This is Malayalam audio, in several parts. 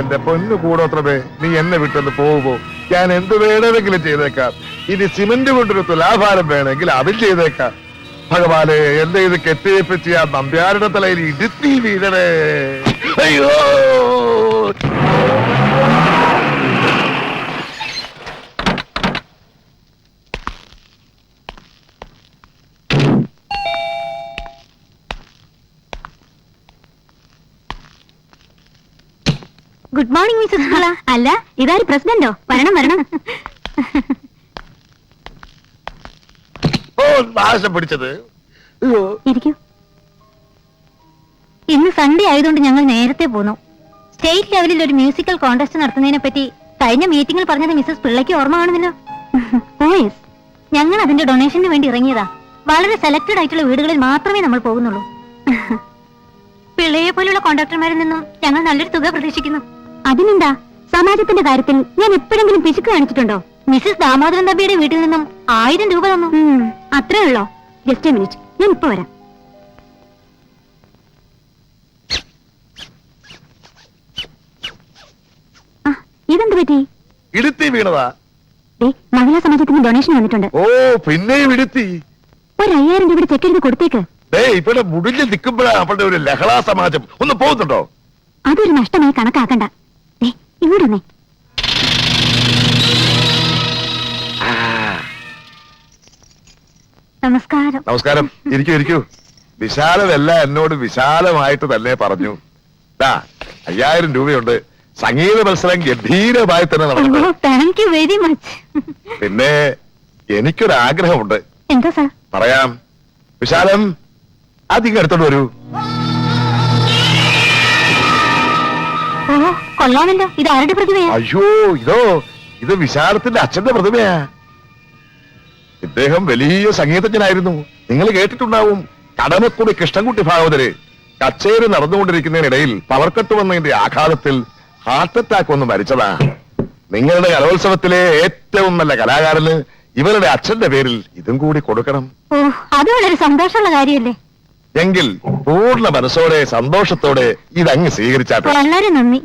എന്റെ പൊന്നു കൂടോത്രമേ, നീ എന്നെ വിട്ടൊന്ന് പോകുമ്പോ ഞാൻ എന്ത് വേണമെങ്കിലും ചെയ്തേക്കാം. ഇനി സിമന്റ് കൊണ്ടൊരു തുലാഭാരം വേണമെങ്കിൽ അതും ചെയ്തേക്കാം. ഭഗവാനെ, എന്റെ ഇത് കെട്ടിയേപ്പിച്ച് ആ നമ്പ്യാരുടെ തലയിൽ ഇടുത്തി വീഴണേ. അയ്യോ, ഗുഡ് മോർണിംഗ് മിസ്സസ് പിള്ള. അല്ല, ഇതാര് പ്രസിഡന്റോ? വരണം വരണം. ഓ നാശം പിടിച്ചത്. ഇരിക്കൂ. ഇന്ന് സൺഡേ ആയതുകൊണ്ട് ഞങ്ങൾ നേരത്തെ പോന്നു. സ്റ്റേറ്റ് ലെവലിൽ ഒരു മ്യൂസിക്കൽ കോൺടെസ്റ്റ് നടത്തുന്നതിനെ പറ്റി കഴിഞ്ഞ മീറ്റിംഗിൽ പറഞ്ഞത് മിസ്സസ് പിള്ളയ്ക്ക് ഓർമ്മ കാണുന്നില്ല. ഓയസ്, ഞങ്ങൾ അതിന്റെ ഡൊണേഷന് വേണ്ടി ഇറങ്ങിയതാ. വളരെ സെലക്ടഡ് ആയിട്ടുള്ള വീടുകളിൽ മാത്രമേ നമ്മൾ പോകുന്നുള്ളൂ. പിള്ളയെ പോലുള്ള കോൺട്രാക്ടർമാരിൽ നിന്നും ഞങ്ങൾ നല്ലൊരു തുക പ്രതീക്ഷിക്കുന്നു. അതിനെന്താ, സമാജത്തിന്റെ കാര്യത്തിൽ ഞാൻ എപ്പോഴെങ്കിലും പിശുക്ക് കാണിച്ചിട്ടുണ്ടോ? മിസ്സസ് ദാമോദരൻ തമ്പിയുടെ വീട്ടിൽ നിന്നും 1000 രൂപ തന്നു. അത്രേ ഉള്ളോ? ജസ്റ്റ് എ മിനിറ്റ്, ഞാൻ ഇപ്പൊ വരാം. ഇതെന്ത് പറ്റി? ഇടുത്തി വീണതാ. മഹിളാ സമാജത്തിന് ഡൊണേഷൻ വന്നിട്ടുണ്ട്. ഓ, പിന്നെയും ഇടുത്തി. ഒരു 5000 രൂപയുടെ ചെക്ക് എഴുതി കൊടുത്തേക്ക്. ഇവിടെ മുടിഞ്ഞ് നിൽക്കുമ്പോഴാ അവളുടെ ഒരു ലഹളാ സമാജം. ഒന്ന് പോകുന്നുണ്ടോ? അതൊരു നഷ്ടമായി കണക്കാക്കണ്ട. ഇവിടെ നമസ്കാരം. നമസ്കാരം. ഇരിക്കൂ ഇരിക്കൂ. വിശാലമെല്ലാം എന്നോട് വിശാലമായിട്ട് തന്നെ പറഞ്ഞു. 5000 രൂപയുണ്ട്. സംഗീത മത്സരം ഗംഭീരമായി തന്നെ നടന്നു. Thank you very much. പിന്നെ എനിക്കൊരാഗ്രഹമുണ്ട്. എന്താ സാർ? പറയാം. വിശാലം, അധികം എടുത്തോണ്ട് വരൂ. ഓ, കൊള്ളാമല്ലോ. ഇത് ആരുടെ പ്രതിമയാ? അയ്യോ, ഇത് വിശാലത്തിന്റെ അച്ഛന്റെ പ്രതിമയാ. ഇദ്ദേഹം വലിയ സംഗീതജ്ഞനായിരുന്നു. നിങ്ങൾ കേട്ടിട്ടുണ്ടാവും. കടമക്കുടി കൃഷ്ണൻകുട്ടി ഭാഗവതര് കച്ചേരി നടന്നുകൊണ്ടിരിക്കുന്നതിനിടയിൽ പവർ കട്ട് വന്നതിന്റെ ആഘാതത്തിൽ ഹാർട്ട് അറ്റാക്ക് വന്ന് മരിച്ചതാ. നിങ്ങളുടെ കലോത്സവത്തിലെ ഏറ്റവും നല്ല കലാകാരന് ഇവരുടെ അച്ഛന്റെ പേരിൽ ഇതും കൂടി കൊടുക്കണം. ഓ, അത് വളരെ സന്തോഷമുള്ള കാര്യമല്ലേ? എങ്കിൽ പൂർണ്ണ മനസ്സോടെ സന്തോഷത്തോടെ ഇതങ്ങ് സ്വീകരിച്ചാട്ടെ. വളരെ നന്ദി.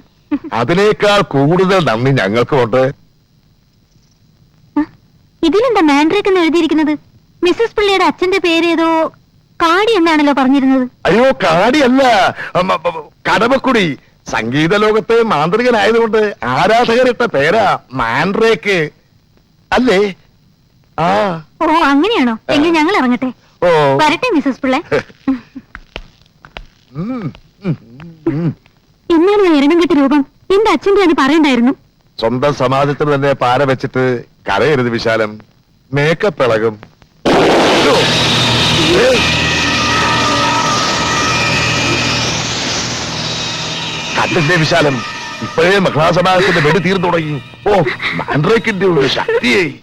അതിനേക്കാൾ കൂടുതൽ നന്ദി ഞങ്ങൾക്കുമുണ്ട്. ഇതിലെന്താ മാൻഡ്രേക്ക് എന്ന് എഴുതിയിരിക്കുന്നത്? മിസ്സസ് പിള്ളയുടെ അച്ഛന്റെ പേരേതോ കാടി എന്നാണല്ലോ പറഞ്ഞിരുന്നത്. അയ്യോ, കാടിയല്ല, കടമക്കുടി. സംഗീത ലോകത്തെ മാന്ത്രികനായതുകൊണ്ട് ആരാധകരിട്ട പേരാ മാൻഡ്രേക്ക് അല്ലേ? ഓ, അങ്ങനെയാണോ? എങ്കിൽ ഞങ്ങൾ ഇറങ്ങട്ടെ. ഓ, വരട്ടെ മിസ്സസ് പിള്ള. എന്നാലും ഇരണമെട്ട് രൂപം എന്റെ അച്ഛന്റെ അത് പറയണ്ടായിരുന്നു. സ്വന്തം സമാജത്തിന് തന്നെ പാര വെച്ചിട്ട് കരയരുത് വിശാലം. മേക്കപ്പ് ഇളകും. കണ്ടില്ലേ വിശാലം, ഇപ്പോഴേ മഹിളാ സമാജത്തിന്റെ വെടി തീർന്നു തുടങ്ങി. ഓ, മാൻഡ്രേക്കിന്റെ ഒരു ശക്തിയെ.